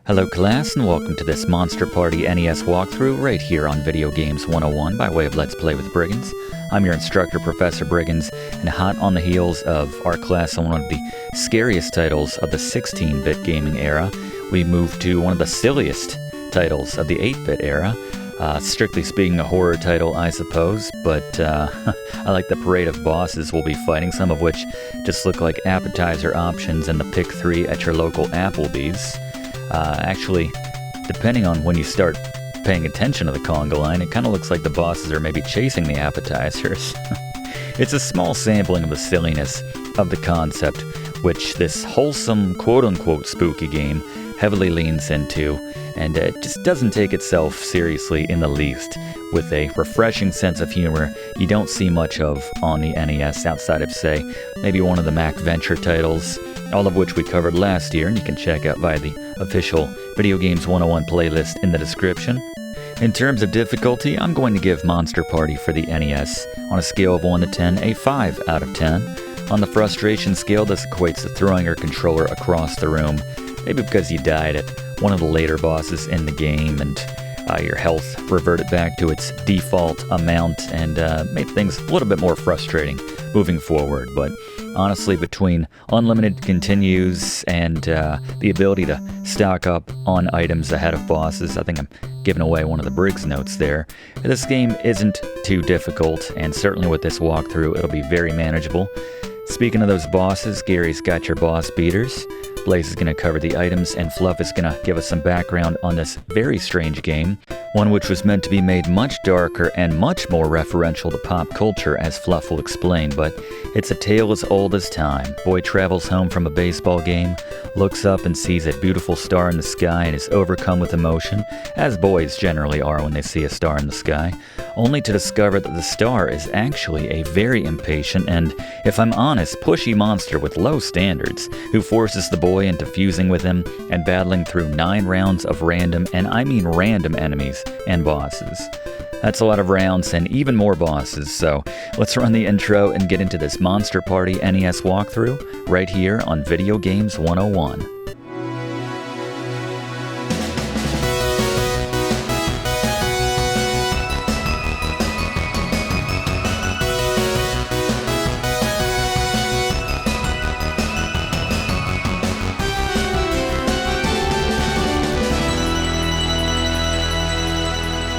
Hello class, and welcome to this Monster Party NES walkthrough right here on Video Games 101 by way of Let's Play with Brigands. I'm your instructor, Professor Brigands, and hot on the heels of our class on one of the scariest titles of the 16-bit gaming era, we moved to one of the silliest titles of the 8-bit era. Strictly speaking, a horror title, I suppose, but I like the parade of bosses we'll be fighting, some of which just look like appetizer options in the pick 3 at your local Applebee's. Actually, depending on when you start paying attention to the conga line, it kind of looks like the bosses are maybe chasing the appetizers. It's a small sampling of the silliness of the concept, which this wholesome, quote-unquote spooky game heavily leans into, and it just doesn't take itself seriously in the least, with a refreshing sense of humor you don't see much of on the NES outside of, say, maybe one of the Mac Venture titles, all of which we covered last year, and you can check out via the official Video Games 101 playlist in the description. In terms of difficulty, I'm going to give Monster Party for the NES, on a scale of 1 to 10, a 5 out of 10. On the frustration scale, this equates to throwing your controller across the room, maybe because you died at one of the later bosses in the game, and your health reverted back to its default amount, and made things a little bit more frustrating moving forward. But honestly, between unlimited continues and the ability to stock up on items ahead of bosses, I think I'm giving away one of the Briggs notes there. This game isn't too difficult, and certainly with this walkthrough, it'll be very manageable. Speaking of those bosses, Gary's got your boss beaters. Blaze is going to cover the items, and Fluff is going to give us some background on this very strange game, one which was meant to be made much darker and much more referential to pop culture, as Fluff will explain, but it's a tale as old as time. Boy travels home from a baseball game, looks up and sees a beautiful star in the sky and is overcome with emotion, as boys generally are when they see a star in the sky, only to discover that the star is actually a very impatient and, if I'm honest, pushy monster with low standards, who forces the boy into fusing with him and battling through 9 rounds of random, and I mean random, enemies and bosses. That's a lot of rounds and even more bosses, so let's run the intro and get into this Monster Party NES walkthrough right here on Video Games 101.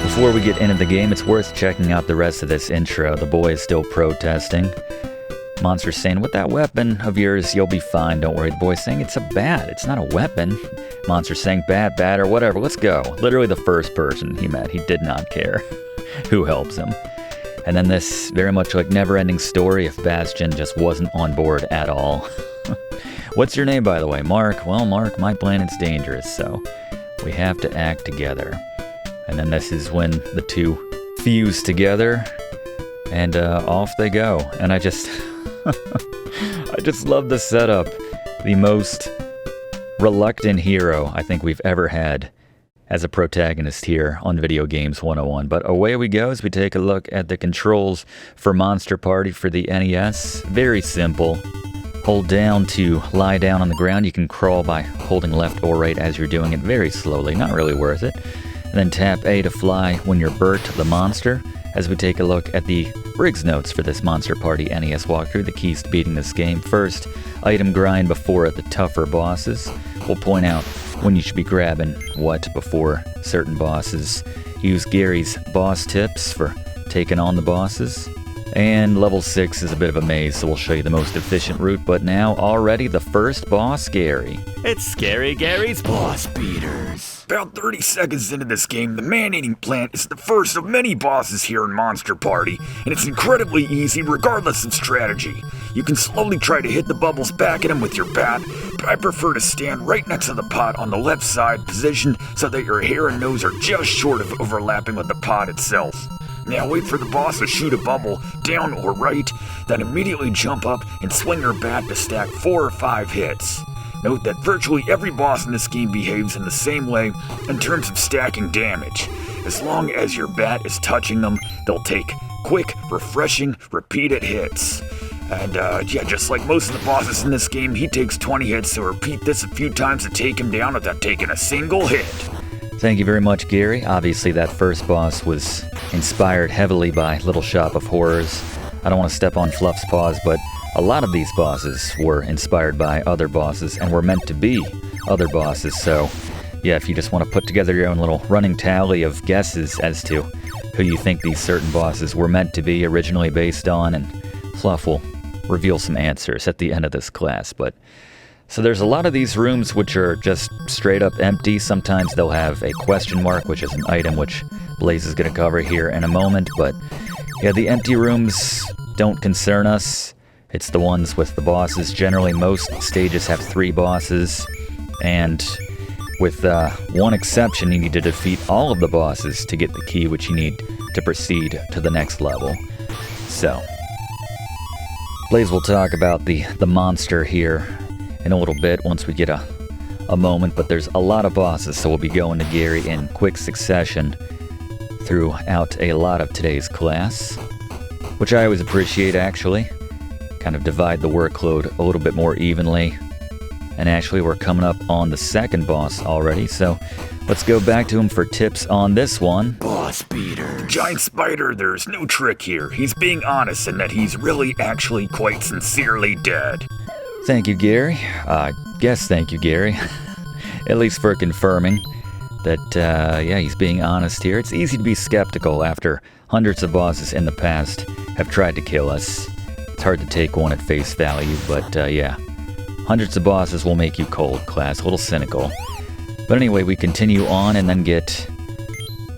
Before we get into the game, it's worth checking out the rest of this intro. The boy is still protesting. Monster's saying, "With that weapon of yours, you'll be fine, don't worry." The boy's saying, "It's a bat, it's not a weapon." Monster's saying, "Bat, or whatever, let's go." Literally the first person he met, he did not care who helps him. And then this, very much like Never-Ending Story, if Bastion just wasn't on board at all. "What's your name, by the way?" "Mark." "Well, Mark, my planet's dangerous, so we have to act together." And then this is when the two fuse together, and off they go. And I just love the setup. The most reluctant hero I think we've ever had as a protagonist here on Video Games 101. But away we go as we take a look at the controls for Monster Party for the NES. Very simple. Hold down to lie down on the ground. You can crawl by holding left or right as you're doing it, very slowly, not really worth it. And then tap A to fly when you're Bert the monster, as we take a look at the Briggs notes for this Monster Party NES walkthrough, the keys to beating this game. First, item grind before the tougher bosses. We'll point out when you should be grabbing what before certain bosses. Use Gary's boss tips for taking on the bosses. And level 6 is a bit of a maze, so we'll show you the most efficient route, but now already the first boss, Gary. It's Scary Gary's Boss Beaters. About 30 seconds into this game, the man-eating plant is the first of many bosses here in Monster Party, and it's incredibly easy regardless of strategy. You can slowly try to hit the bubbles back at him with your bat, but I prefer to stand right next to the pot on the left side, positioned so that your hair and nose are just short of overlapping with the pot itself. Now wait for the boss to shoot a bubble, down or right, then immediately jump up and swing your bat to stack 4 or 5 hits. Note that virtually every boss in this game behaves in the same way in terms of stacking damage. As long as your bat is touching them, they'll take quick, refreshing, repeated hits. And yeah, just like most of the bosses in this game, he takes 20 hits, so repeat this a few times to take him down without taking a single hit. Thank you very much, Gary. Obviously, that first boss was inspired heavily by Little Shop of Horrors. I don't want to step on Fluff's paws, but a lot of these bosses were inspired by other bosses and were meant to be other bosses. So, yeah, if you just want to put together your own little running tally of guesses as to who you think these certain bosses were meant to be originally based on, and Fluff will reveal some answers at the end of this class. But so there's a lot of these rooms which are just straight up empty. Sometimes they'll have a question mark, which is an item which Blaze is going to cover here in a moment. But yeah, the empty rooms don't concern us. It's the ones with the bosses. Generally, most stages have 3 bosses, and with one exception, you need to defeat all of the bosses to get the key which you need to proceed to the next level. So Blaze will talk about the monster here in a little bit once we get a moment, but there's a lot of bosses, so we'll be going to Gary in quick succession throughout a lot of today's class, which I always appreciate, actually. Kind of divide the workload a little bit more evenly. And actually, we're coming up on the second boss already, so let's go back to him for tips on this one. Boss beaters. Giant Spider, there's no trick here. He's being honest in that he's really actually quite sincerely dead. Thank you, Gary. Thank you, Gary. At least for confirming that, yeah, he's being honest here. It's easy to be skeptical after hundreds of bosses in the past have tried to kill us. It's hard to take one at face value, but, yeah. Hundreds of bosses will make you cold, class. A little cynical. But anyway, we continue on and then get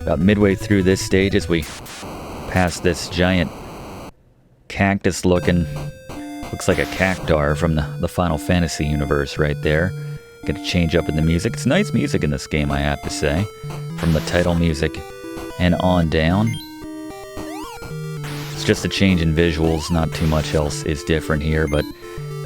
about midway through this stage as we pass this giant cactus-looking, looks like a cactar from the Final Fantasy universe right there. Get a change up in the music. It's nice music in this game, I have to say. From the title music and on down. It's just a change in visuals, not too much else is different here, but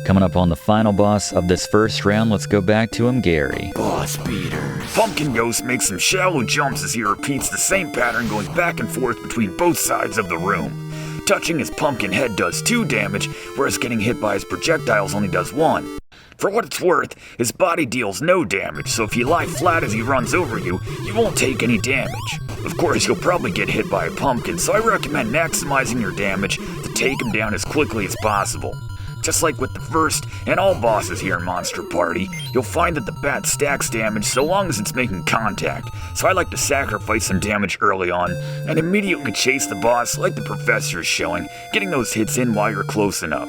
coming up on the final boss of this first round, let's go back to him, Gary. Boss beaters. Pumpkin Ghost makes some shallow jumps as he repeats the same pattern going back and forth between both sides of the room. Touching his pumpkin head does 2 damage, whereas getting hit by his projectiles only does 1. For what it's worth, his body deals no damage, so if you lie flat as he runs over you, you won't take any damage. Of course, you'll probably get hit by a pumpkin, so I recommend maximizing your damage to take him down as quickly as possible. Just like with the first and all bosses here in Monster Party, you'll find that the bat stacks damage so long as it's making contact, so I like to sacrifice some damage early on and immediately chase the boss like the professor is showing, getting those hits in while you're close enough.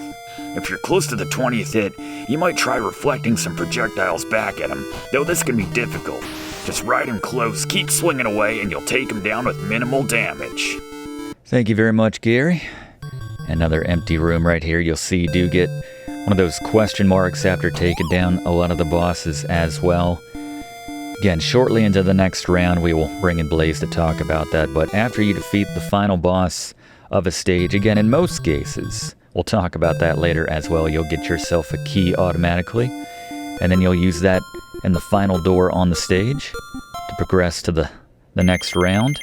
If you're close to the 20th hit, you might try reflecting some projectiles back at him, though this can be difficult. Just ride him close, keep swinging away, and you'll take him down with minimal damage. Thank you very much, Gary. Another empty room right here. You'll see you do get one of those question marks after taking down a lot of the bosses as well. Again, shortly into the next round, we will bring in Blaze to talk about that, but after you defeat the final boss of a stage, again, in most cases, we'll talk about that later as well, you'll get yourself a key automatically, and then you'll use that in the final door on the stage to progress to the next round,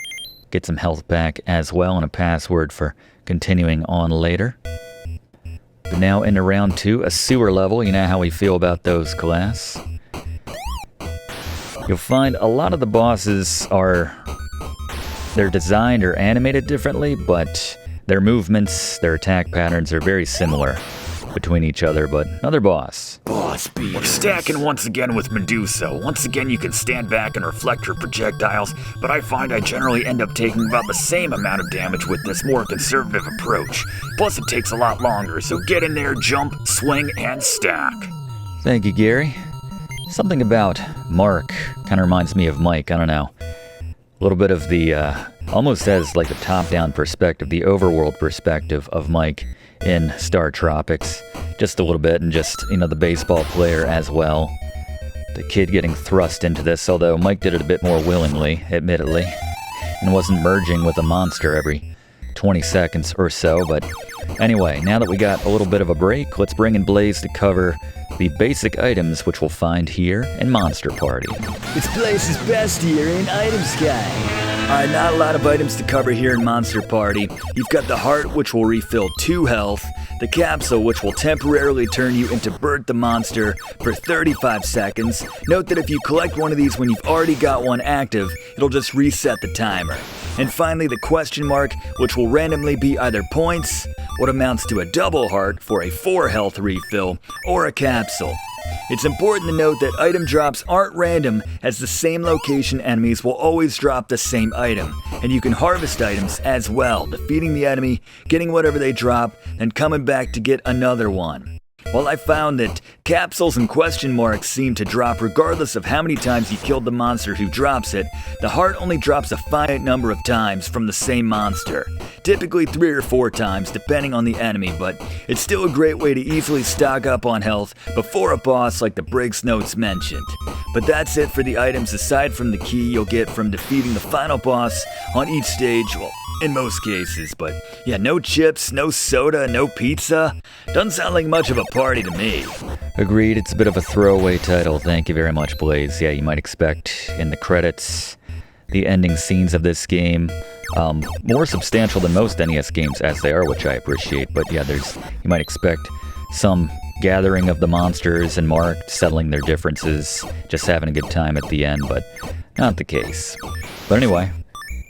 get some health back as well, and a password for continuing on later. But now into round 2, a sewer level. You know how we feel about those, class. You'll find a lot of the bosses they're designed or animated differently, but their movements, their attack patterns are very similar between each other. But another boss. Boss beaters. We're stacking once again with Medusa. Once again, you can stand back and reflect her projectiles, but I find I generally end up taking about the same amount of damage with this more conservative approach. Plus, it takes a lot longer, so get in there, jump, swing, and stack. Thank you, Gary. Something about Mark kind of reminds me of Mike, I don't know. A little bit of the, almost as like a top-down perspective, the overworld perspective of Mike in Star Tropics. Just a little bit, and just, you know, the baseball player as well. The kid getting thrust into this, although Mike did it a bit more willingly, admittedly, and wasn't merging with a monster every 20 seconds or so. But anyway, now that we got a little bit of a break, let's bring in Blaze to cover the basic items which we'll find here in Monster Party. It's Blaze's best here in Item Sky. Alright, not a lot of items to cover here in Monster Party. You've got the heart, which will refill 2 health, the capsule, which will temporarily turn you into Bert the Monster for 35 seconds. Note that if you collect one of these when you've already got one active, it'll just reset the timer. And finally, the question mark, which will randomly be either points, what amounts to a double heart for a 4 health refill, or a capsule. It's important to note that item drops aren't random, as the same location enemies will always drop the same item, and you can harvest items as well, defeating the enemy, getting whatever they drop, then coming back to get another one. Well, I found that capsules and question marks seem to drop regardless of how many times you killed the monster who drops it. The heart only drops a finite number of times from the same monster, typically 3 or 4 times depending on the enemy, but it's still a great way to easily stock up on health before a boss like the Briggs notes mentioned. But that's it for the items aside from the key you'll get from defeating the final boss on each stage, well, in most cases, but yeah, no chips, no soda, no pizza. Doesn't sound like much of a party to me. Agreed, it's a bit of a throwaway title. Thank you very much, Blaze. Yeah, you might expect in the credits, the ending scenes of this game, more substantial than most NES games as they are, which I appreciate. But yeah, you might expect some gathering of the monsters and Mark settling their differences, just having a good time at the end, but not the case. But anyway,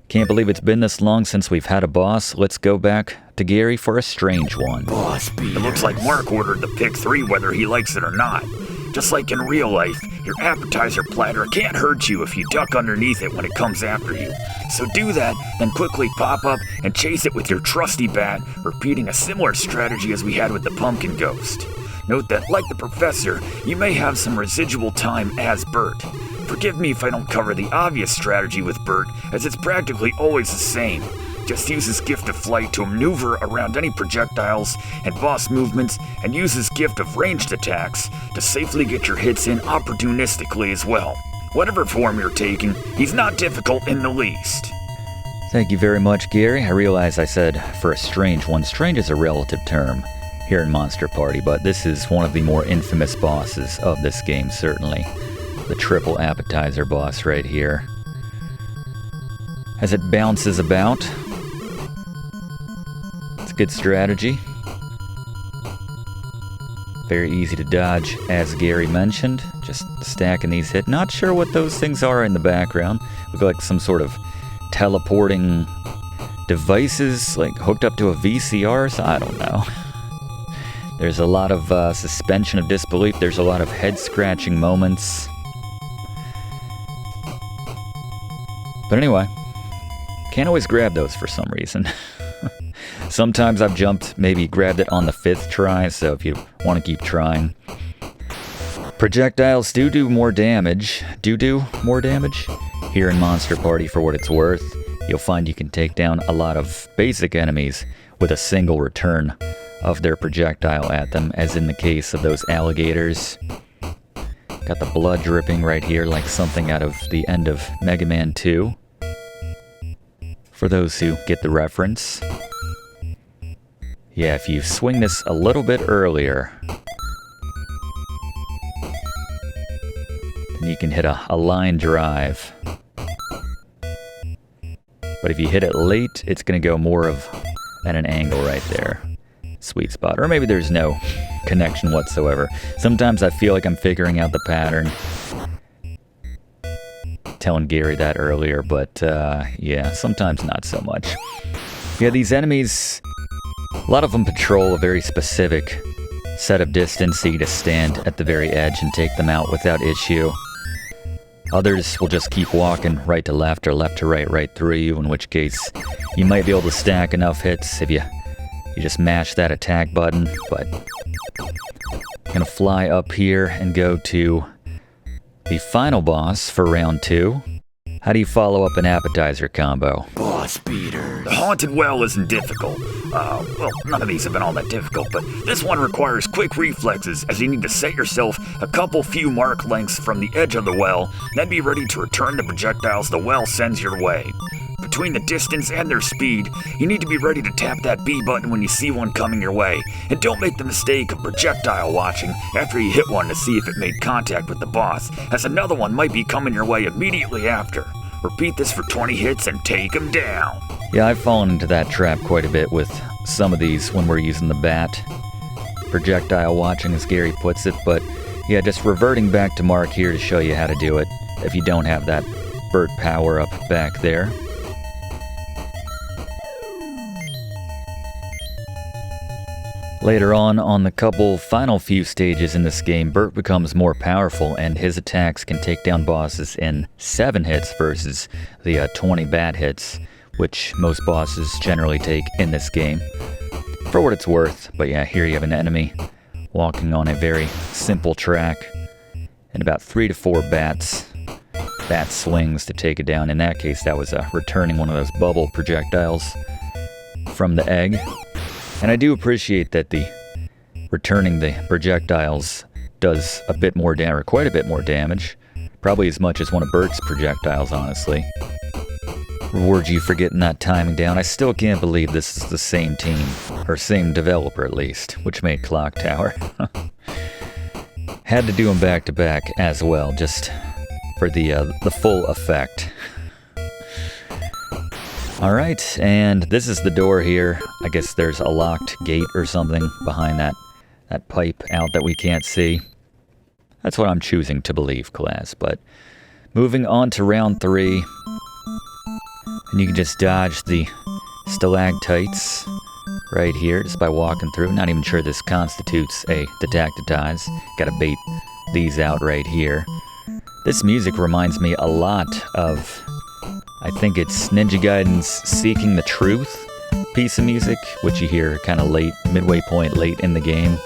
can't believe it's been this long since we've had a boss. Let's go back to Gary for a strange one. It looks like Mark ordered the pick 3 whether he likes it or not. Just like in real life, your appetizer platter can't hurt you if you duck underneath it when it comes after you. So do that, then quickly pop up and chase it with your trusty bat, repeating a similar strategy as we had with the pumpkin ghost. Note that, like the professor, you may have some residual time as Bert. Forgive me if I don't cover the obvious strategy with Bert, as it's practically always the same. Just use his gift of flight to maneuver around any projectiles and boss movements, and use his gift of ranged attacks to safely get your hits in opportunistically as well. Whatever form you're taking, he's not difficult in the least. Thank you very much, Gary. I realize I said for a strange one. Strange is a relative term here in Monster Party, but this is one of the more infamous bosses of this game, certainly. The triple appetizer boss right here. As it bounces about, it's a good strategy. Very easy to dodge, as Gary mentioned. Just stacking these hits. Not sure what those things are in the background. Look like some sort of teleporting devices, like hooked up to a VCR, so I don't know. There's a lot of suspension of disbelief. There's a lot of head-scratching moments. But anyway, can't always grab those for some reason. Sometimes I've jumped, maybe grabbed it on the 5th try, so if you want to keep trying. Projectiles do more damage. Do more damage? Here in Monster Party, for what it's worth, you'll find you can take down a lot of basic enemies with a single return of their projectile at them, as in the case of those alligators. Got the blood dripping right here like something out of the end of Mega Man 2. For those who get the reference. Yeah, if you swing this a little bit earlier, then you can hit a line drive. But if you hit it late, it's going to go more of at an angle right there. Sweet spot. Or maybe there's no connection whatsoever. Sometimes I feel like I'm figuring out the pattern. Telling Gary that earlier, but yeah, sometimes not so much. Yeah, these enemies, a lot of them patrol a very specific set of distance, so you just stand at the very edge and take them out without issue. Others will just keep walking right to left or left to right through you, in which case you might be able to stack enough hits if you just mash that attack button. But I'm gonna fly up here and go to the final boss for round 2. How do you follow up an appetizer combo? Boss beaters. The haunted well isn't difficult. Well, none of these have been all that difficult, but this one requires quick reflexes, as you need to set yourself a few mark lengths from the edge of the well, then be ready to return the projectiles the well sends your way. Between the distance and their speed, you need to be ready to tap that B button when you see one coming your way, and don't make the mistake of projectile watching after you hit one to see if it made contact with the boss, as another one might be coming your way immediately after. Repeat this for 20 hits and take them down. Yeah, I've fallen into that trap quite a bit with some of these when we're using the bat. Projectile watching, as Gary puts it, but yeah, just reverting back to Mark here to show you how to do it if you don't have that Bert power-up back there. Later on the final few stages in this game, Bert becomes more powerful and his attacks can take down bosses in 7 hits versus the 20 bat hits, which most bosses generally take in this game. For what it's worth, but yeah, here you have an enemy walking on a very simple track and about 3 to 4 bat swings to take it down. In that case, that was returning one of those bubble projectiles from the egg. And I do appreciate that the returning the projectiles does a bit more damage, or quite a bit more damage. Probably as much as one of Bert's projectiles, honestly. Reward you for getting that timing down. I still can't believe this is the same team, or same developer at least, which made Clock Tower. Had to do them back to back as well, just for the full effect. Alright, and this is the door here. I guess there's a locked gate or something behind that pipe out that we can't see. That's what I'm choosing to believe, class. But moving on to round 3. And you can just dodge the stalactites right here just by walking through. Not even sure this constitutes a detectatize. Gotta bait these out right here. This music reminds me a lot of, I think it's Ninja Gaiden's Seeking the Truth piece of music, which you hear kind of late, midway point late in the game.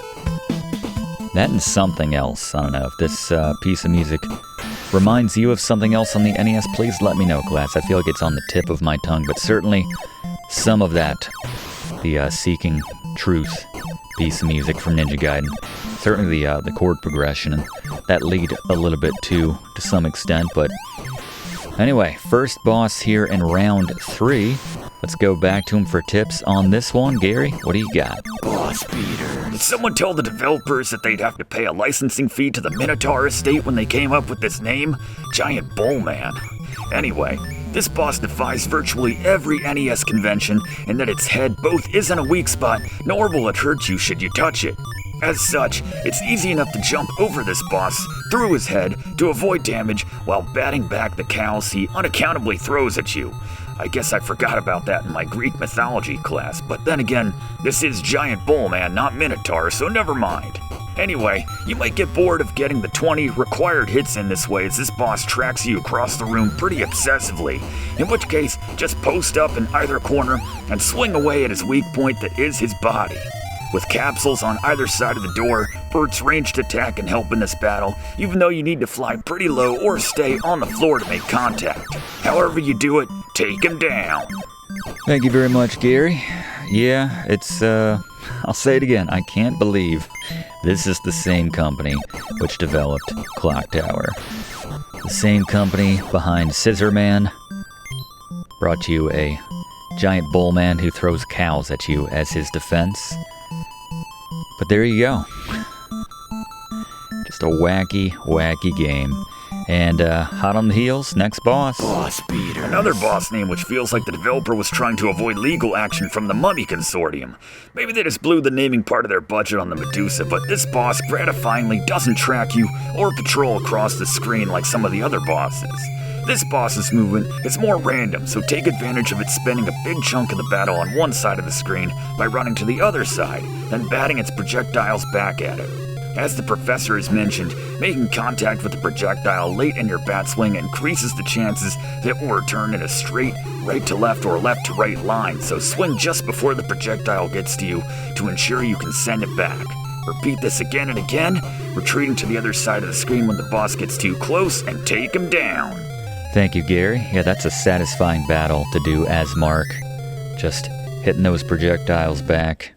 That and something else. I don't know if this piece of music reminds you of something else on the NES. Please let me know, class. I feel like it's on the tip of my tongue, but certainly some of that, the Seeking Truth piece of music from Ninja Gaiden. Certainly the chord progression and that lead a little bit too, to some extent, but anyway, first boss here in round 3. Let's go back to him for tips on this one. Gary, what do you got? Boss beater. Did someone tell the developers that they'd have to pay a licensing fee to the Minotaur estate when they came up with this name? Giant Bull Man. Anyway, this boss defies virtually every NES convention in that its head both isn't a weak spot, nor will it hurt you should you touch it. As such, it's easy enough to jump over this boss through his head to avoid damage while batting back the cows he unaccountably throws at you. I guess I forgot about that in my Greek mythology class, but then again, this is Giant Bull Man, not Minotaur, so never mind. Anyway, you might get bored of getting the 20 required hits in this way as this boss tracks you across the room pretty obsessively, in which case, just post up in either corner and swing away at his weak point that is his body. With capsules on either side of the door, Bert's ranged attack can help in this battle, even though you need to fly pretty low or stay on the floor to make contact. However you do it, take him down. Thank you very much, Gary. Yeah, it's, I'll say it again, I can't believe this is the same company which developed Clock Tower. The same company behind Scissor Man brought you a giant bull man who throws cows at you as his defense. But there you go. Just a wacky, wacky game. And hot on the heels, next boss. Boss beater. Another boss name which feels like the developer was trying to avoid legal action from the Mummy Consortium. Maybe they just blew the naming part of their budget on the Medusa, but this boss gratifyingly doesn't track you or patrol across the screen like some of the other bosses. This boss's movement is more random, so take advantage of it spending a big chunk of the battle on one side of the screen by running to the other side, then batting its projectiles back at it. As the professor has mentioned, making contact with the projectile late in your bat swing increases the chances that it will return in a straight right to left or left to right line, so swing just before the projectile gets to you to ensure you can send it back. Repeat this again and again, retreating to the other side of the screen when the boss gets too close and take him down. Thank you, Gary. Yeah, that's a satisfying battle to do as Mark. Just hitting those projectiles back,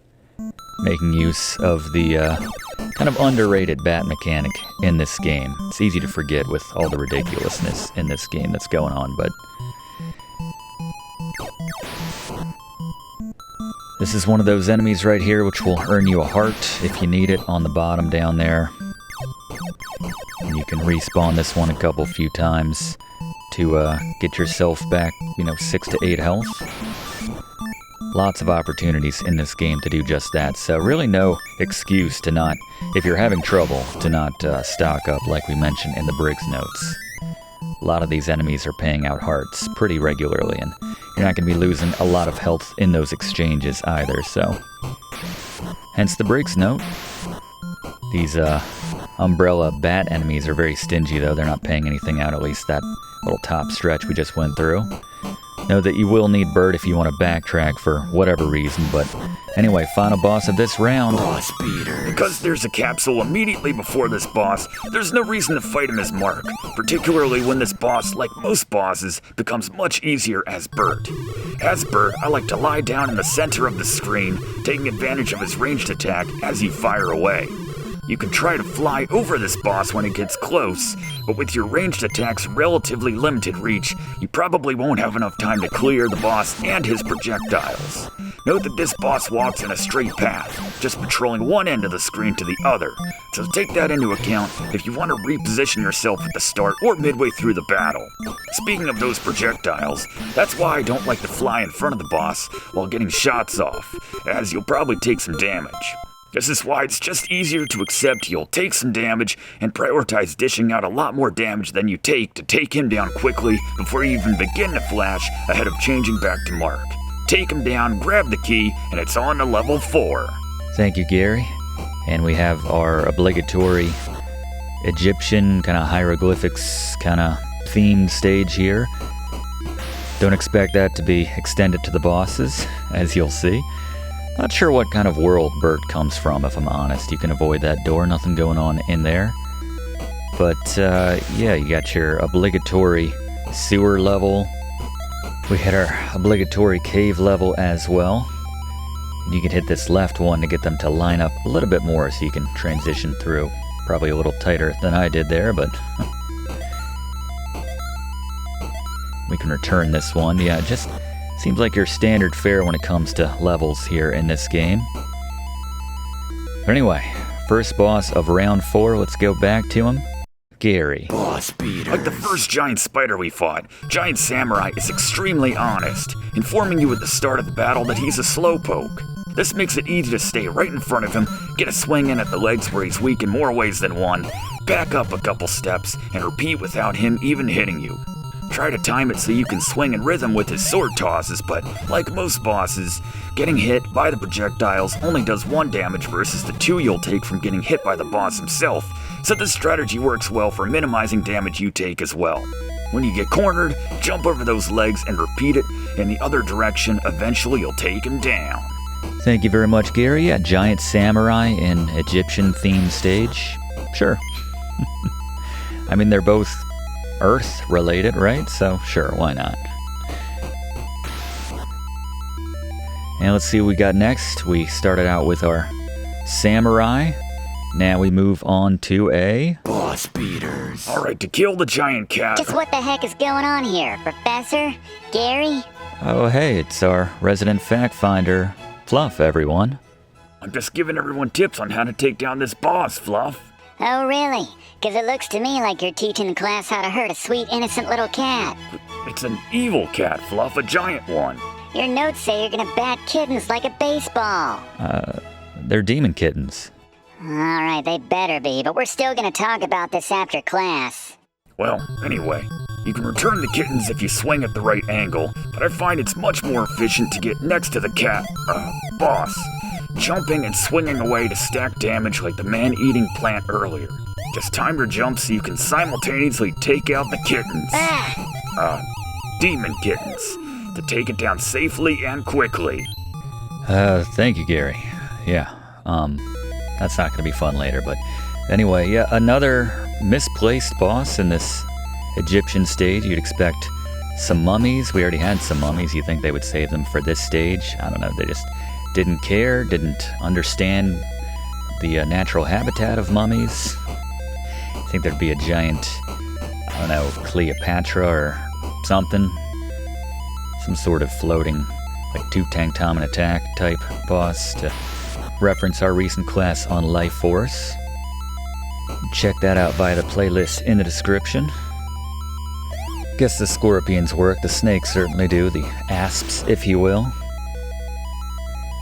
making use of the kind of underrated bat mechanic in this game. It's easy to forget with all the ridiculousness in this game that's going on, but this is one of those enemies right here which will earn you a heart if you need it on the bottom down there. And you can respawn this one a few times to get yourself back, 6 to 8 health. Lots of opportunities in this game to do just that, so really no excuse to not, if you're having trouble, to not stock up like we mentioned in the Briggs notes. A lot of these enemies are paying out hearts pretty regularly, and you're not going to be losing a lot of health in those exchanges either, so... Hence the Briggs note. These umbrella bat enemies are very stingy, though. They're not paying anything out, at least that little top stretch we just went through. Know that you will need Bird if you want to backtrack for whatever reason, but anyway, final boss of this round. Boss beaters. Because there's a capsule immediately before this boss, there's no reason to fight him as Mark, particularly when this boss, like most bosses, becomes much easier as Bird. As Bird, I like to lie down in the center of the screen, taking advantage of his ranged attack as you fire away. You can try to fly over this boss when it gets close, but with your ranged attack's relatively limited reach, you probably won't have enough time to clear the boss and his projectiles. Note that this boss walks in a straight path, just patrolling one end of the screen to the other, so take that into account if you want to reposition yourself at the start or midway through the battle. Speaking of those projectiles, that's why I don't like to fly in front of the boss while getting shots off, as you'll probably take some damage. This is why it's just easier to accept you'll take some damage and prioritize dishing out a lot more damage than you take to take him down quickly before you even begin to flash ahead of changing back to Mark. Take him down, grab the key, and it's on to level 4. Thank you, Gary. And we have our obligatory Egyptian kind of hieroglyphics kind of themed stage here. Don't expect that to be extended to the bosses, as you'll see. Not sure what kind of world Bert comes from, if I'm honest. You can avoid that door, nothing going on in there. But, yeah, you got your obligatory sewer level. We hit our obligatory cave level as well. And you can hit this left one to get them to line up a little bit more so you can transition through. Probably a little tighter than I did there, but... we can return this one. Yeah, just... seems like your standard fare when it comes to levels here in this game. But anyway, first boss of round 4, let's go back to him. Gary. Boss beaters. Like the first giant spider we fought, Giant Samurai is extremely honest, informing you at the start of the battle that he's a slowpoke. This makes it easy to stay right in front of him, get a swing in at the legs where he's weak in more ways than one, back up a couple steps, and repeat without him even hitting you. Try to time it so you can swing in rhythm with his sword tosses, but like most bosses, getting hit by the projectiles only does 1 damage versus the 2 you'll take from getting hit by the boss himself, so this strategy works well for minimizing damage you take as well. When you get cornered, jump over those legs and repeat it in the other direction, eventually you'll take him down. Thank you very much, Gary. Yeah, Giant Samurai in Egyptian themed stage. Sure. I mean, they're both Earth related, right? So sure, why not? And let's see what we got next. We started out with our Samurai. Now we move on to a... Boss beaters. Alright, to kill the giant cat... Just what the heck is going on here, Professor? Gary? Oh hey, it's our resident fact finder, Fluff, everyone. I'm just giving everyone tips on how to take down this boss, Fluff. Oh, really? Because it looks to me like you're teaching the class how to hurt a sweet, innocent little cat. It's an evil cat, Fluff, a giant one. Your notes say you're gonna bat kittens like a baseball. They're demon kittens. Alright, they better be, but we're still gonna talk about this after class. Well, anyway, you can return the kittens if you swing at the right angle, but I find it's much more efficient to get next to the cat, boss, jumping and swinging away to stack damage like the man-eating plant earlier. Just time your jump so you can simultaneously take out the kittens. Demon kittens, to take it down safely and quickly. Thank you, Gary. Yeah, that's not gonna be fun later, but anyway, yeah, another misplaced boss in this Egyptian stage. You'd expect some mummies. We already had some mummies. You think they would save them for this stage? I don't know, they just didn't care, didn't understand the natural habitat of mummies. I think there'd be a giant, I don't know, Cleopatra or something. Some sort of floating, like Tutankhamun attack type boss to reference our recent class on Life Force. Check that out via the playlist in the description. Guess the scorpions work, the snakes certainly do, the asps, if you will.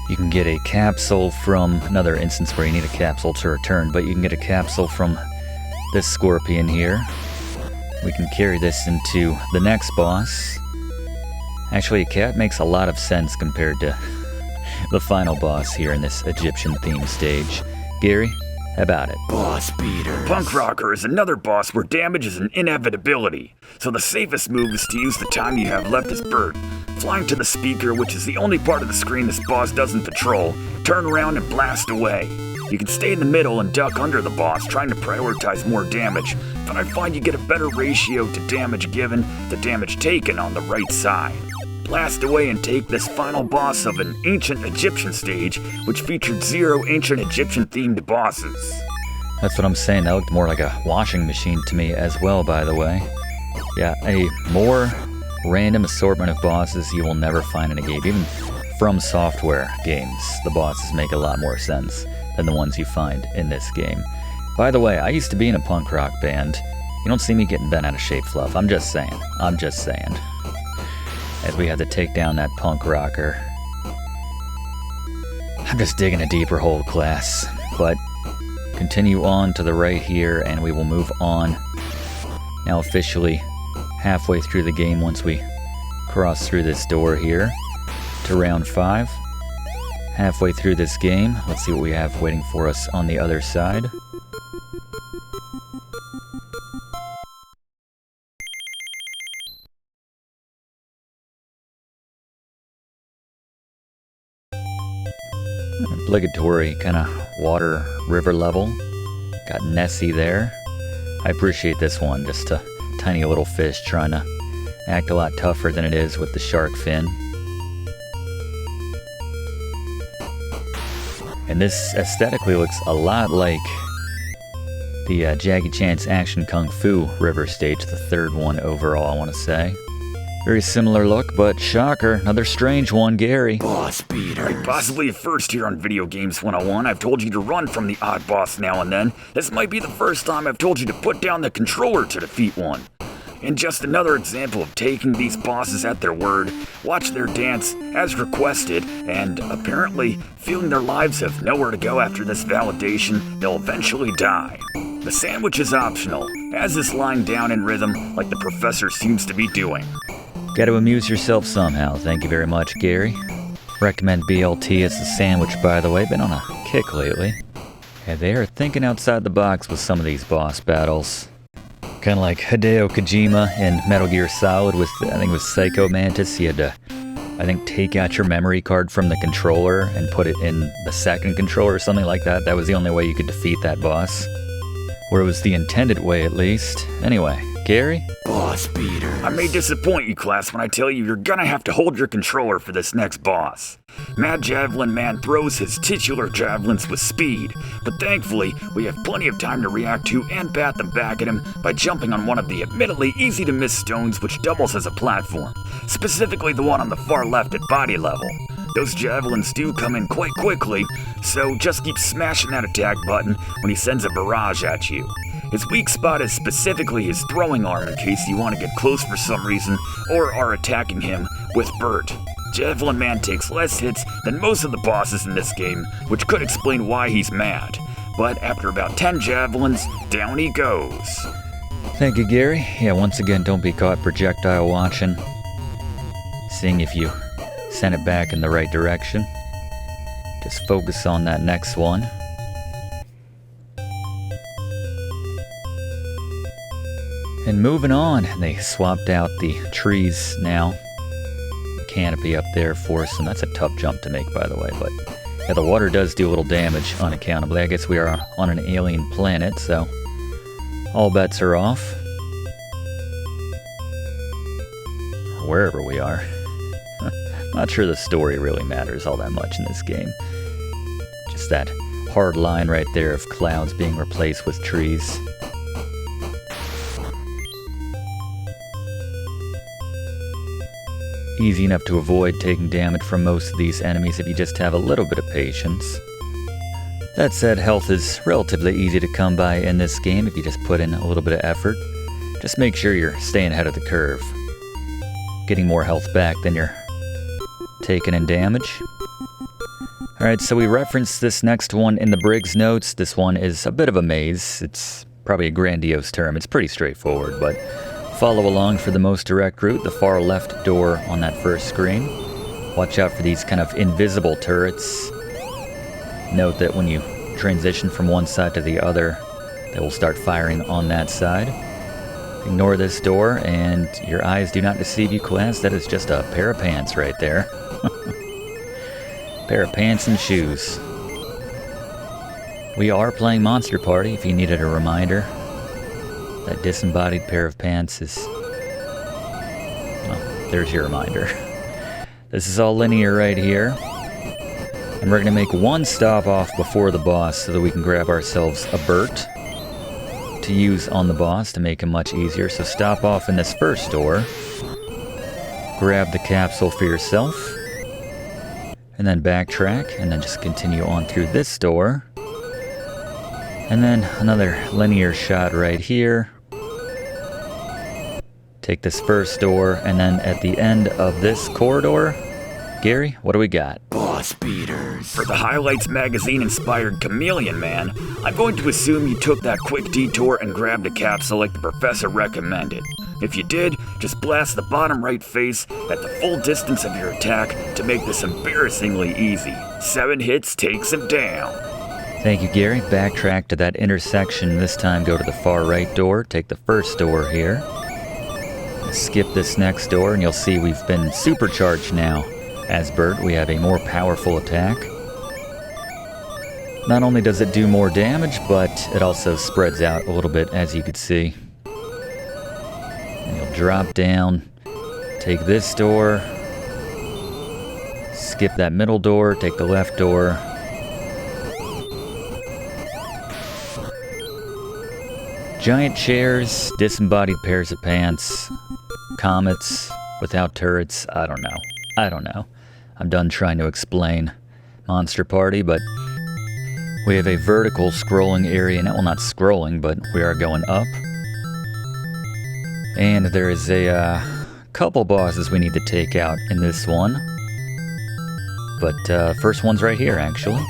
You can get a capsule from another instance where you need a capsule to return, but you can get a capsule from this scorpion here. We can carry this into the next boss. Actually, a cat makes a lot of sense compared to the final boss here in this Egyptian-themed stage. Gary, how about it? Boss beaters. Punk Rocker is another boss where damage is an inevitability, so the safest move is to use the time you have left as Bert. Flying to the speaker, which is the only part of the screen this boss doesn't patrol, turn around and blast away. You can stay in the middle and duck under the boss, trying to prioritize more damage, but I find you get a better ratio to damage given to damage taken on the right side. Blast away and take this final boss of an ancient Egyptian stage, which featured 0 ancient Egyptian-themed bosses. That's what I'm saying. That looked more like a washing machine to me as well, by the way. Yeah, a more random assortment of bosses you will never find in a game. Even from software games, the bosses make a lot more sense than the ones you find in this game. By the way, I used to be in a punk rock band. You don't see me getting bent out of shape, Fluff. I'm just saying. As we had to take down that punk rocker. I'm just digging a deeper hole, class. But continue on to the right here, and we will move on. Now officially halfway through the game once we cross through this door here to round 5. Halfway through this game. Let's see what we have waiting for us on the other side. Obligatory kind of water river level. Got Nessie there. I appreciate this one, just a tiny little fish trying to act a lot tougher than it is with the shark fin. And this aesthetically looks a lot like the Jackie Chan's Action Kung Fu River stage, the third one overall, I want to say. Very similar look, but shocker, another strange one, Gary. Boss beaters. Possibly a first here on Video Games 101. I've told you to run from the odd boss now and then. This might be the first time I've told you to put down the controller to defeat one. And just another example of taking these bosses at their word, watch their dance as requested, and apparently feeling their lives have nowhere to go after this validation, they'll eventually die. The sandwich is optional, as is lying down in rhythm like the professor seems to be doing. Got to amuse yourself somehow. Thank you very much, Gary. Recommend BLT as a sandwich, by the way. Been on a kick lately. Yeah, they are thinking outside the box with some of these boss battles. Kind of like Hideo Kojima in Metal Gear Solid with, I think it was Psycho Mantis. You had to, I think, take out your memory card from the controller and put it in the second controller or something like that. That was the only way you could defeat that boss. Or it was the intended way, at least. Anyway, Gary? Boss beaters. I may disappoint you, class, when I tell you you're gonna have to hold your controller for this next boss. Mad Javelin Man throws his titular javelins with speed, but thankfully, we have plenty of time to react to and bat them back at him by jumping on one of the admittedly easy-to-miss stones which doubles as a platform, specifically the one on the far left at body level. Those javelins do come in quite quickly, so just keep smashing that attack button when he sends a barrage at you. His weak spot is specifically his throwing arm in case you want to get close for some reason or are attacking him with Bert. Javelin Man takes less hits than most of the bosses in this game, which could explain why he's mad. But after about 10 javelins, down he goes. Thank you, Gary. Yeah, once again, don't be caught projectile watching. Seeing if you send it back in the right direction. Just focus on that next one. And moving on, they swapped out the trees now. Canopy up there for us, and that's a tough jump to make, by the way. But yeah, the water does do a little damage unaccountably. I guess we are on an alien planet, so all bets are off. Wherever we are. Not sure the story really matters all that much in this game. Just that hard line right there of clouds being replaced with trees. Easy enough to avoid taking damage from most of these enemies if you just have a little bit of patience. That said, health is relatively easy to come by in this game if you just put in a little bit of effort. Just make sure you're staying ahead of the curve. Getting more health back than you're taking in damage. Alright, so we referenced this next one in the Briggs notes. This one is a bit of a maze. It's probably a grandiose term. It's pretty straightforward, but follow along for the most direct route, the far left door on that first screen. Watch out for these kind of invisible turrets. Note that when you transition from one side to the other, they will start firing on that side. Ignore this door, and your eyes do not deceive you, class. That is just a pair of pants right there. Pair of pants and shoes. We are playing Monster Party, if you needed a reminder. That disembodied pair of pants is... well, there's your reminder. This is all linear right here. And we're going to make one stop off before the boss so that we can grab ourselves a Burt to use on the boss to make him much easier. So stop off in this first door. Grab the capsule for yourself. And then backtrack, and then just continue on through this door. And then another linear shot right here. Take this first door, and then at the end of this corridor, Gary, what do we got? Boss beaters. For the Highlights magazine-inspired Chameleon Man, I'm going to assume you took that quick detour and grabbed a capsule like the professor recommended. If you did, just blast the bottom right face at the full distance of your attack to make this embarrassingly easy. 7 hits takes him down. Thank you, Gary. Backtrack to that intersection. This time go to the far right door. Take the first door here. Skip this next door, and you'll see we've been supercharged now. As Burt, we have a more powerful attack. Not only does it do more damage, but it also spreads out a little bit, as you can see. And you'll drop down, take this door, skip that middle door, take the left door. Giant chairs, disembodied pairs of pants, comets without turrets. I don't know. I'm done trying to explain Monster Party, but we have a vertical scrolling area now. Well, not scrolling, but we are going up. And there is a couple bosses we need to take out in this one. But first one's right here, actually.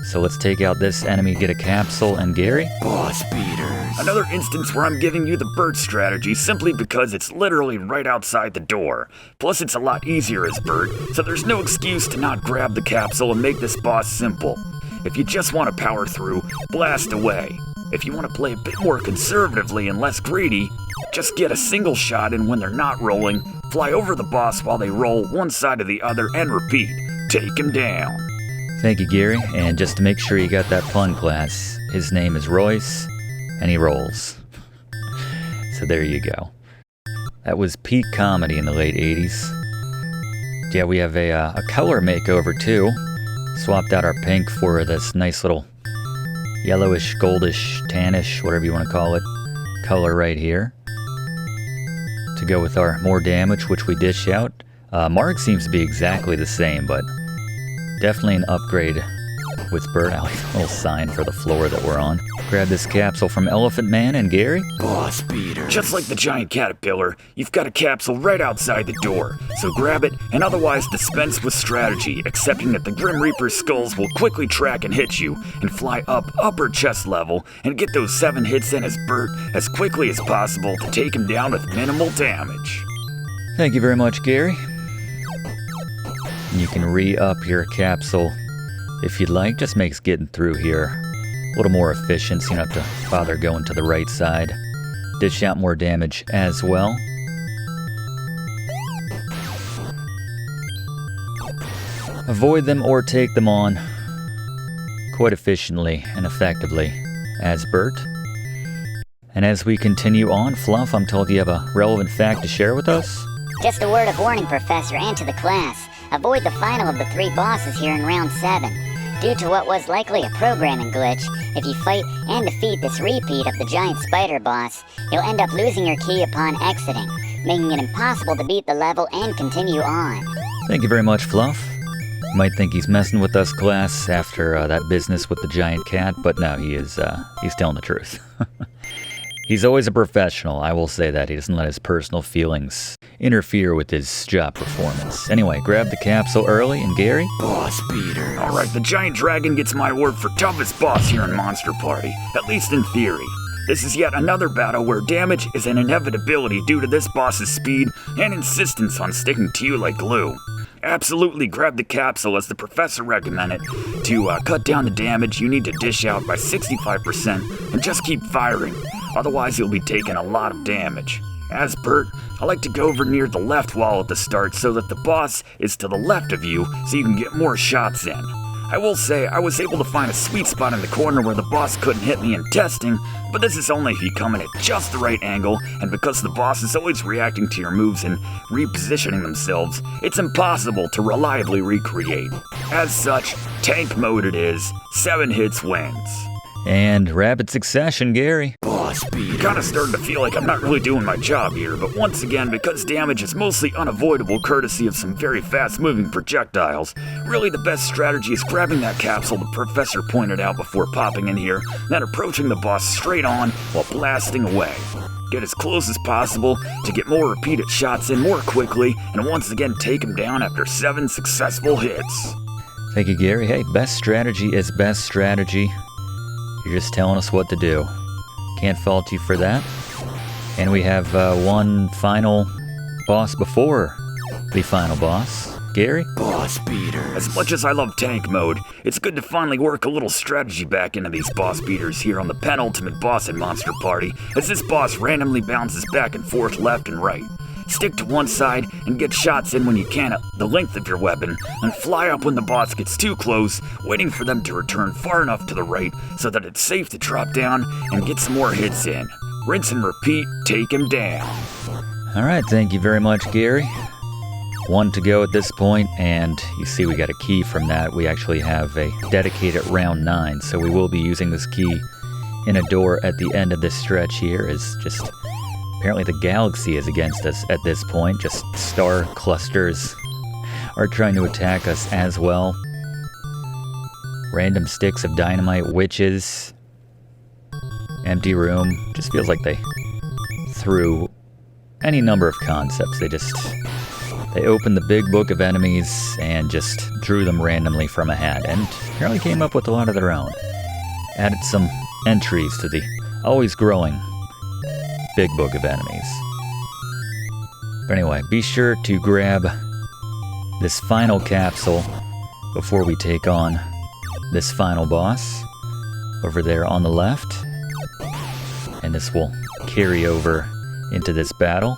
So let's take out this enemy, get a capsule, and Gary? Boss beaters. Another instance where I'm giving you the Burt strategy simply because it's literally right outside the door. Plus it's a lot easier as Burt, so there's no excuse to not grab the capsule and make this boss simple. If you just want to power through, blast away. If you want to play a bit more conservatively and less greedy, just get a single shot in when they're not rolling, fly over the boss while they roll one side to the other, and repeat. Take him down. Thank you, Gary. And just to make sure you got that pun, class, his name is Royce, and he rolls. So there you go. That was peak comedy in the late 80s. Yeah, we have a color makeover too. Swapped out our pink for this nice little yellowish, goldish, tannish, whatever you want to call it, color right here. To go with our more damage, which we dish out. Mark seems to be exactly the same, but definitely an upgrade with Burt. A little sign for the floor that we're on. Grab this capsule from Elephant Man and Gary. Boss beaters. Just like the giant caterpillar, you've got a capsule right outside the door, so grab it and otherwise dispense with strategy, accepting that the Grim Reaper's skulls will quickly track and hit you, and fly up upper chest level and get those 7 hits in as Burt as quickly as possible to take him down with minimal damage. Thank you very much, Gary. You can re-up your capsule if you'd like. Just makes getting through here a little more efficient, so you don't have to bother going to the right side. Dish out more damage as well. Avoid them or take them on quite efficiently and effectively as Burt. And as we continue on, Fluff, I'm told you have a relevant fact to share with us? Just a word of warning, Professor, and to the class. Avoid the final of the 3 bosses here in round 7. Due to what was likely a programming glitch, if you fight and defeat this repeat of the giant spider boss, you'll end up losing your key upon exiting, making it impossible to beat the level and continue on. Thank you very much, Fluff. You might think he's messing with us, class, after that business with the giant cat, but no, he's telling the truth. He's always a professional, I will say that. He doesn't let his personal feelings interfere with his job performance. Anyway, grab the capsule early, and Gary? Boss beaters. Alright, the giant dragon gets my award for toughest boss here in Monster Party, at least in theory. This is yet another battle where damage is an inevitability due to this boss's speed and insistence on sticking to you like glue. Absolutely grab the capsule as the professor recommended to cut down the damage you need to dish out by 65% and just keep firing, otherwise you'll be taking a lot of damage. As Bert, I like to go over near the left wall at the start so that the boss is to the left of you so you can get more shots in. I will say I was able to find a sweet spot in the corner where the boss couldn't hit me in testing, but this is only if you come in at just the right angle, and because the boss is always reacting to your moves and repositioning themselves, it's impossible to reliably recreate. As such, tank mode it is, 7 hits wins. And rapid succession, Gary. Boss beaters. Kinda starting to feel like I'm not really doing my job here, but once again, because damage is mostly unavoidable courtesy of some very fast-moving projectiles, really the best strategy is grabbing that capsule the professor pointed out before popping in here, then approaching the boss straight on while blasting away. Get as close as possible to get more repeated shots in more quickly, and once again take him down after 7 successful hits. Thank you, Gary. Hey, best strategy is best strategy. You're just telling us what to do. Can't fault you for that. And we have one final boss before the final boss. Gary? Boss beaters. As much as I love tank mode, it's good to finally work a little strategy back into these boss beaters here on the penultimate boss in Monster Party, as this boss randomly bounces back and forth left and right. Stick to one side and get shots in when you can at the length of your weapon, and fly up when the boss gets too close, waiting for them to return far enough to the right so that it's safe to drop down and get some more hits in. Rinse and repeat, take him down. Alright, thank you very much, Gary. 1 to go at this point, and you see we got a key from that. We actually have a dedicated round 9, so we will be using this key in a door at the end of this stretch here. Is just apparently the galaxy is against us at this point. Just star clusters are trying to attack us as well. Random sticks of dynamite, witches, empty room. Just feels like they threw any number of concepts. They opened the big book of enemies and just drew them randomly from a hat, and apparently came up with a lot of their own. Added some entries to the always growing big book of enemies. But anyway, be sure to grab this final capsule before we take on this final boss over there on the left. And this will carry over into this battle.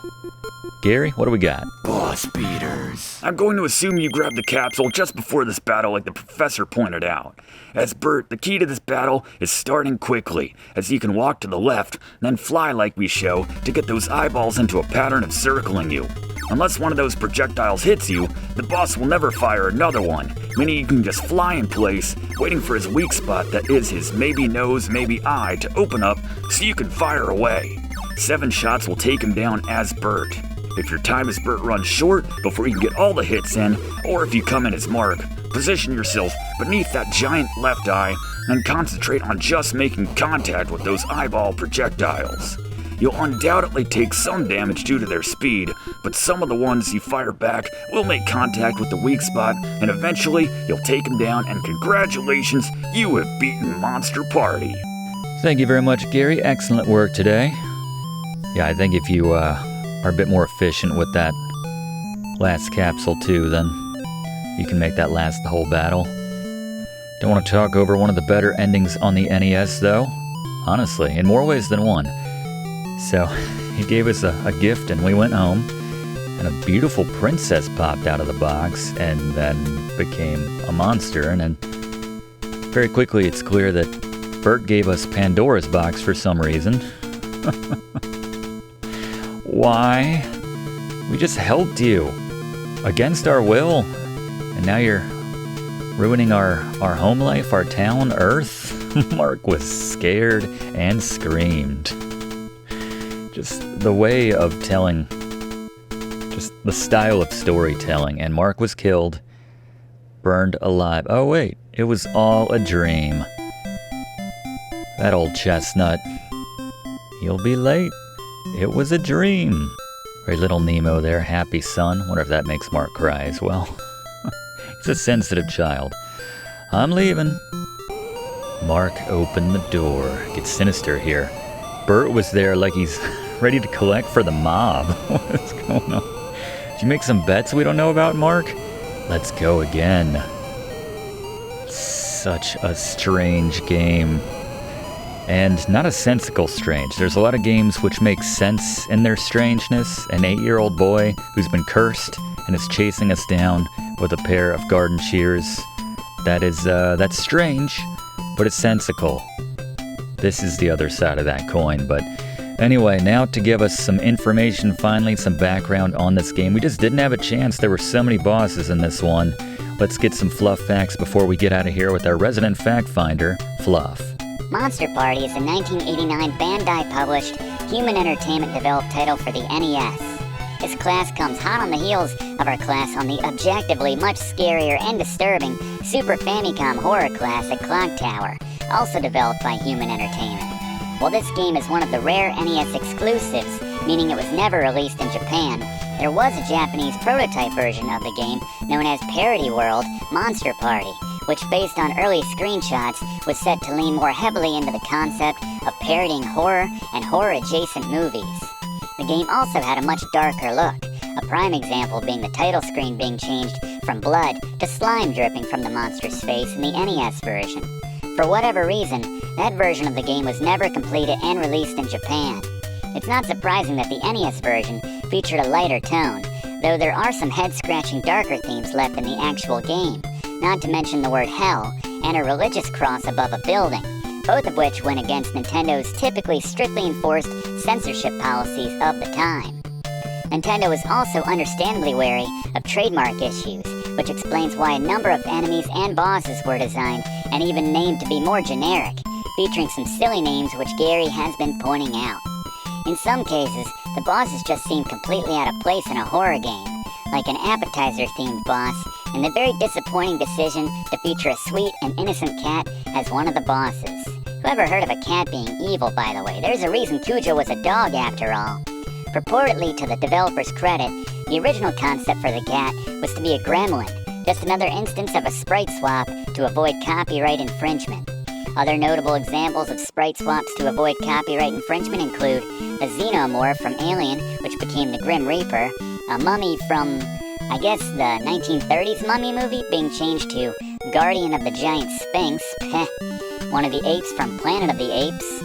Gary, what do we got? Boss beaters. I'm going to assume you grabbed the capsule just before this battle like the professor pointed out. As Bert, the key to this battle is starting quickly, as you can walk to the left, then fly like we show to get those eyeballs into a pattern of circling you. Unless one of those projectiles hits you, the boss will never fire another one, meaning you can just fly in place, waiting for his weak spot that is his maybe nose, maybe eye to open up so you can fire away. 7 shots will take him down as Bert. If your time as Bert runs short before you can get all the hits in, or if you come in as Mark, position yourself beneath that giant left eye and concentrate on just making contact with those eyeball projectiles. You'll undoubtedly take some damage due to their speed, but some of the ones you fire back will make contact with the weak spot, and eventually you'll take them down, and congratulations, you have beaten Monster Party. Thank you very much, Gary. Excellent work today. Yeah, I think if you are a bit more efficient with that last capsule too, then you can make that last the whole battle. Don't want to talk over one of the better endings on the NES though, honestly, in more ways than one. So he gave us a gift and we went home, and a beautiful princess popped out of the box and then became a monster, and then very quickly it's clear that Bert gave us Pandora's box for some reason. Why? We just helped you against our will, and now you're ruining our home life, our town, Earth. Mark was scared and screamed. Just the way of telling, just the style of storytelling, and Mark was killed, burned alive. Oh wait, it was all a dream. That old chestnut. You'll be late. It was a dream. Very little Nemo there, happy son. Wonder if that makes Mark cry as well. He's a sensitive child. I'm leaving. Mark opened the door. Gets sinister here. Bert was there like he's ready to collect for the mob. What's going on? Did you make some bets we don't know about, Mark? Let's go again. Such a strange game. And not a sensical strange. There's a lot of games which make sense in their strangeness. An 8-year-old boy who's been cursed and is chasing us down with a pair of garden shears. That's strange, but it's sensical. This is the other side of that coin, but anyway, now to give us some information, finally, some background on this game. We just didn't have a chance. There were so many bosses in this one. Let's get some Fluff facts before we get out of here with our resident fact finder, Fluff. Monster Party is a 1989 Bandai-published, human entertainment-developed title for the NES. This class comes hot on the heels of our class on the objectively much scarier and disturbing Super Famicom horror classic Clock Tower, also developed by Human Entertainment. While this game is one of the rare NES exclusives, meaning it was never released in Japan, there was a Japanese prototype version of the game known as Parody World Monster Party, which based on early screenshots was set to lean more heavily into the concept of parodying horror and horror-adjacent movies. The game also had a much darker look, a prime example being the title screen being changed from blood to slime dripping from the monster's face in the NES version. For whatever reason, that version of the game was never completed and released in Japan. It's not surprising that the NES version featured a lighter tone, though there are some head-scratching darker themes left in the actual game, not to mention the word hell and a religious cross above a building, both of which went against Nintendo's typically strictly enforced censorship policies of the time. Nintendo was also understandably wary of trademark issues, which explains why a number of enemies and bosses were designed and even named to be more generic, featuring some silly names which Gary has been pointing out. In some cases, the bosses just seem completely out of place in a horror game, like an appetizer-themed boss, and the very disappointing decision to feature a sweet and innocent cat as one of the bosses. Whoever heard of a cat being evil, by the way? There's a reason Cujo was a dog after all. Purportedly to the developer's credit, the original concept for the cat was to be a gremlin, just another instance of a sprite swap to avoid copyright infringement. Other notable examples of sprite swaps to avoid copyright infringement include the Xenomorph from Alien, which became the Grim Reaper, a mummy from, I guess, the 1930s Mummy movie being changed to Guardian of the Giant Sphinx, one of the apes from Planet of the Apes,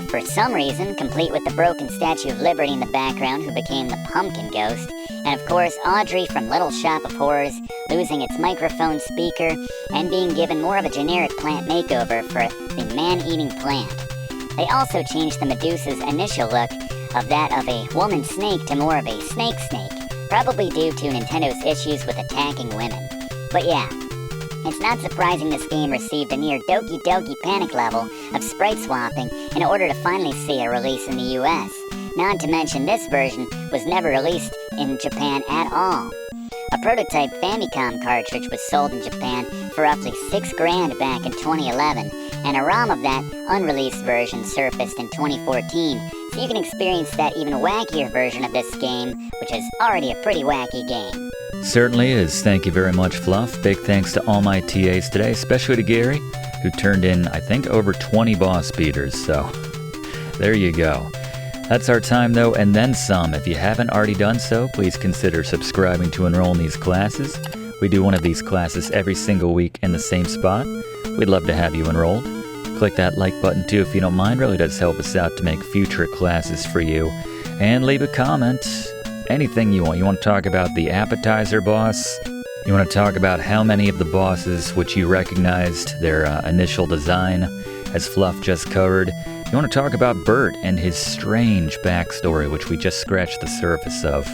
for some reason, complete with the broken Statue of Liberty in the background who became the Pumpkin Ghost, and of course Audrey from Little Shop of Horrors losing its microphone speaker and being given more of a generic plant makeover for the man-eating plant. They also changed the Medusa's initial look of that of a woman snake to more of a snake, probably due to Nintendo's issues with attacking women. But yeah, it's not surprising this game received a near Doki Doki Panic level of sprite swapping in order to finally see a release in the US. Not to mention this version was never released in Japan at all. A prototype Famicom cartridge was sold in Japan for roughly $6,000 back in 2011, and a ROM of that unreleased version surfaced in 2014, so you can experience that even wackier version of this game, which is already a pretty wacky game. Certainly is. Thank you very much, Fluff. Big thanks to all my TAs today, especially to Gary, who turned in, I think, over 20 boss beaters, so there you go. That's our time, though, and then some. If you haven't already done so, please consider subscribing to enroll in these classes. We do one of these classes every single week in the same spot. We'd love to have you enrolled. Click that like button, too, if you don't mind. Really does help us out to make future classes for you. And leave a comment. Anything you want. You want to talk about the appetizer boss? You want to talk about how many of the bosses which you recognized their initial design, as Fluff just covered? You want to talk about Bert and his strange backstory, which we just scratched the surface of.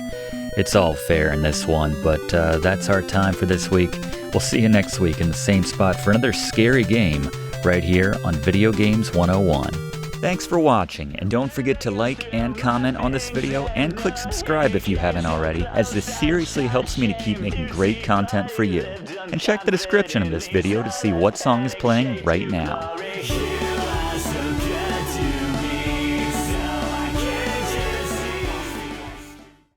It's all fair in this one, but that's our time for this week. We'll see you next week in the same spot for another scary game right here on Video Games 101. Thanks for watching, and don't forget to like and comment on this video and click subscribe if you haven't already, as this seriously helps me to keep making great content for you. And check the description of this video to see what song is playing right now.